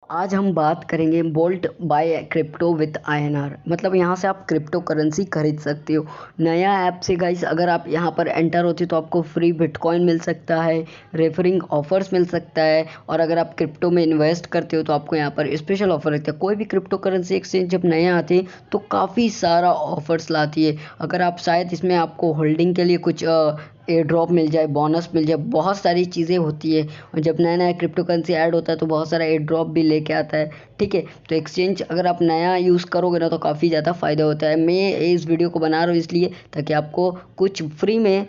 आज हम बात करेंगे volt by crypto with INR। मतलब यहाँ से आप क्रिप्टो करेंसी खरीद सकते हो नया ऐप से गाइस। अगर आप यहाँ पर एंटर होते हो तो आपको फ्री बिटकॉइन मिल सकता है, रेफरिंग ऑफर्स मिल सकता है, और अगर आप क्रिप्टो में इन्वेस्ट करते हो तो आपको यहाँ पर स्पेशल ऑफर रहता है। कोई भी क्रिप्टो करेंसी एक्सचेंज जब नया आते हैं तो काफ़ी सारा ऑफर्स लाती है। अगर आप शायद इसमें आपको होल्डिंग के लिए कुछ एयर ड्रॉप मिल जाए, बोनस मिल जाए, बहुत सारी चीज़ें होती है। और जब नया नया क्रिप्टो करेंसी ऐड होता है तो बहुत सारा एयर ड्रॉप भी लेके आता है। ठीक है, तो एक्सचेंज अगर आप नया यूज़ करोगे ना तो काफ़ी ज़्यादा फ़ायदा होता है। मैं इस वीडियो को बना रहा हूँ इसलिए ताकि आपको कुछ फ्री में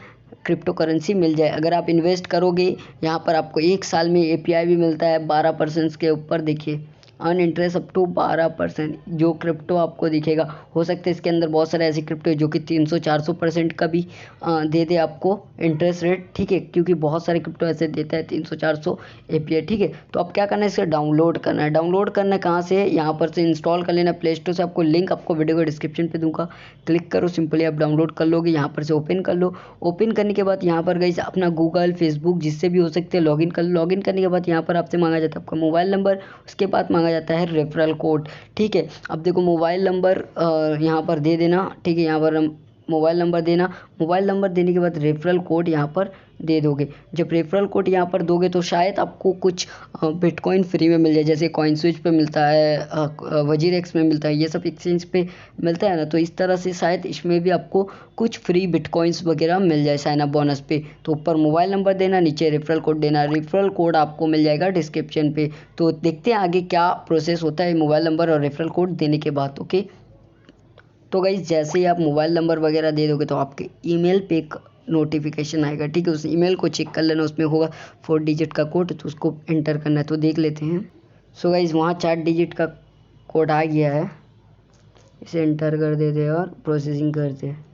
क्रिप्टो करेंसी मिल जाए। अगर आप इन्वेस्ट करोगे यहाँ पर आपको 1 साल में API भी मिलता है 12% के ऊपर। देखिए अर्न इंटरेस्ट अप टू 12% जो क्रिप्टो आपको दिखेगा। हो सकता है इसके अंदर बहुत सारे ऐसे क्रिप्टो है जो कि 300-400% का भी दे दे आपको इंटरेस्ट रेट। ठीक है, क्योंकि बहुत सारे क्रिप्टो ऐसे देता है 300-400 API। ठीक है, तो अब क्या करना है, इसे डाउनलोड करना है। डाउनलोड करना है कहाँ से, यहाँ पर से इंस्टॉल कर लेना प्ले स्टोर से। आपको लिंक आपको वीडियो को डिस्क्रिप्शन पे दूंगा, क्लिक करो, सिंपली आप डाउनलोड कर लोगे। यहाँ पर से ओपन कर लो। ओपन करने के बाद यहाँ पर गई अपना गूगल, फेसबुक जिससे भी हो सकते हैं लॉगिन कर लो। लॉगिन करने के बाद यहाँ पर आपसे मांगा जाता है आपका मोबाइल नंबर, उसके बाद मांगा जाता है रेफरल कोड। ठीक है, अब देखो मोबाइल नंबर यहाँ पर दे देना। ठीक है, यहाँ पर मोबाइल नंबर देना। मोबाइल नंबर देने के बाद रेफरल कोड यहाँ पर दे दोगे। जब रेफरल कोड यहाँ पर दोगे तो शायद आपको कुछ बिटकॉइन फ्री में मिल जाए, जैसे कॉइन स्विच पे मिलता है, वजीर एक्स में मिलता है, ये सब एक्सचेंज पे मिलता है ना। तो इस तरह से शायद इसमें भी आपको कुछ फ्री बिटकॉइंस वगैरह मिल जाए साइन अप बोनस पे। तो ऊपर मोबाइल नंबर देना, नीचे रेफरल कोड देना। रेफरल कोड आपको मिल जाएगा डिस्क्रिप्शन पे। तो देखते हैं आगे क्या प्रोसेस होता है मोबाइल नंबर और रेफरल कोड देने के बाद। ओके, तो गाइस जैसे ही आप मोबाइल नंबर वगैरह दे दोगे तो आपके ईमेल पे एक नोटिफिकेशन आएगा। ठीक है, उस ईमेल को चेक कर लेना, उसमें होगा 4 डिजिट का कोड, तो उसको एंटर करना है। तो देख लेते हैं। सो गाइस वहाँ 4 डिजिट का कोड आ गया है, इसे एंटर कर देते हैं और प्रोसेसिंग करते हैं।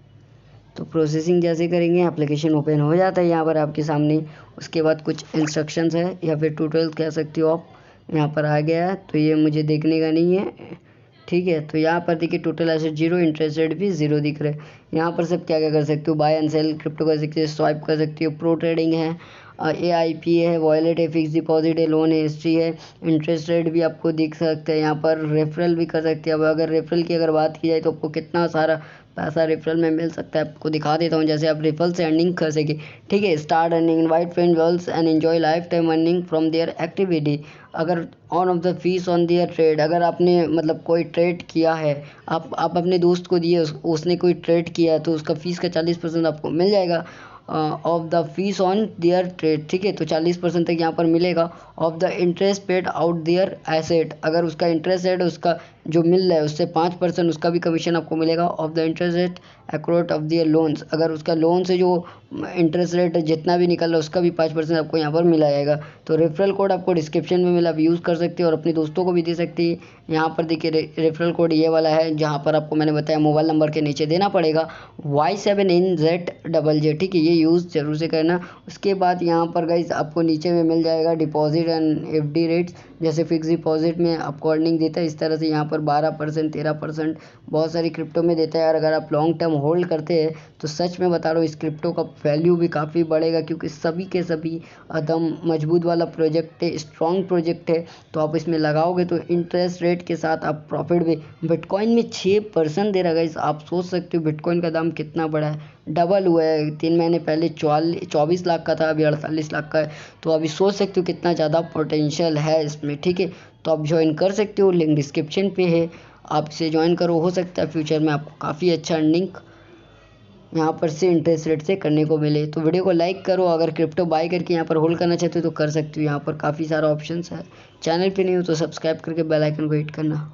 तो प्रोसेसिंग जैसे करेंगे एप्लीकेशन ओपन हो जाता है यहाँ पर आपके सामने। उसके बाद कुछ इंस्ट्रक्शंस है या फिर ट्यूटोरियल कह सकते हो आप, यहाँ पर आ गया है। तो ये मुझे देखने का नहीं है। ठीक है, तो यहाँ पर देखिए टोटल एसेट 0, इंटरेस्ट रेट भी 0 दिख रहा है। यहाँ पर सब क्या क्या कर सकते हो, बाय एंड सेल क्रिप्टो कर सकते हो, स्वाइप कर सकते हो, प्रो ट्रेडिंग है, AIP है, वॉलेट है, फिक्स डिपॉजिट है, लोन है, हिस्ट्री है, इंटरेस्ट रेट भी आपको दिख सकता है। यहाँ पर रेफरल भी कर सकते हैं। अब अगर रेफरल की अगर बात की जाए तो आपको कितना सारा पैसा रेफरल में मिल सकता है आपको दिखा देता हूँ, जैसे आप रेफरल से अर्निंग कर सके। ठीक है, start earning, invite friend wells and enjoy life time earning from their activity. अगर on of the fees on their trade, अगर आपने मतलब कोई ट्रेड किया है, आप अपने दोस्त को दिए, उसने कोई ट्रेड किया है तो उसका फीस का 40% आपको मिल जाएगा of the fees on their trade. ठीक है, तो 40% तक यहाँ पर मिलेगा। Of the interest paid out their asset, अगर उसका इंटरेस्ट रेट उसका जो मिल रहा है उससे 5% उसका भी कमीशन आपको मिलेगा। Of the interest rate accrued of their loans, अगर उसका लोन से जो इंटरेस्ट रेट जितना भी निकल रहा है उसका भी 5% आपको यहाँ पर मिला जाएगा। तो रेफरल कोड आपको डिस्क्रिप्शन में मिला, आप यूज़ कर सकते हो और अपने दोस्तों को भी दे सकते हैं। यहाँ पर देखिए रेफरल कोड ये वाला है, जहाँ पर आपको मैंने बताया मोबाइल नंबर के नीचे देना पड़ेगा Y7NZJJ। ठीक है, ये यूज़ जरूर से करना। उसके बाद यहाँ पर गाइस आपको नीचे में मिल जाएगा डिपॉजिट एंड FD रेट्स। जैसे फिक्स डिपॉजिट में आपको अर्निंग देता है, इस तरह से यहाँ पर 12%, 13% बहुत सारी क्रिप्टो में देता है। और अगर आप लॉन्ग टर्म होल्ड करते हैं तो सच में बता रहा हूँ इस क्रिप्टो का वैल्यू भी काफ़ी बढ़ेगा, क्योंकि सभी के सभी एकदम मजबूत वाला प्रोजेक्ट है, स्ट्रॉन्ग प्रोजेक्ट है। तो आप इसमें लगाओगे तो इंटरेस्ट रेट के साथ आप प्रॉफिट भी, बिटकॉइन में 6% दे रहा है। आप सोच सकते हो बिटकॉइन का दाम कितना बड़ा है, डबल हुआ है। 3 महीने पहले 24 लाख का था, अभी 48 लाख का है। तो अभी सोच सकते हो कितना ज़्यादा पोटेंशियल है इसमें। ठीक है, तो आप ज्वाइन कर सकते हो, लिंक डिस्क्रिप्शन पे है, आप इसे ज्वाइन करो। हो सकता है फ्यूचर में आपको काफ़ी अच्छा अर्निंग यहाँ पर से इंटरेस्ट रेट से करने को मिले। तो वीडियो को लाइक करो, अगर क्रिप्टो बाय करके यहाँ पर होल्ड करना चाहते हो तो कर सकते हो। यहाँ पर काफ़ी सारा ऑप्शंस है। चैनल पे नहीं हो तो सब्सक्राइब करके बेल आइकन को हिट करना।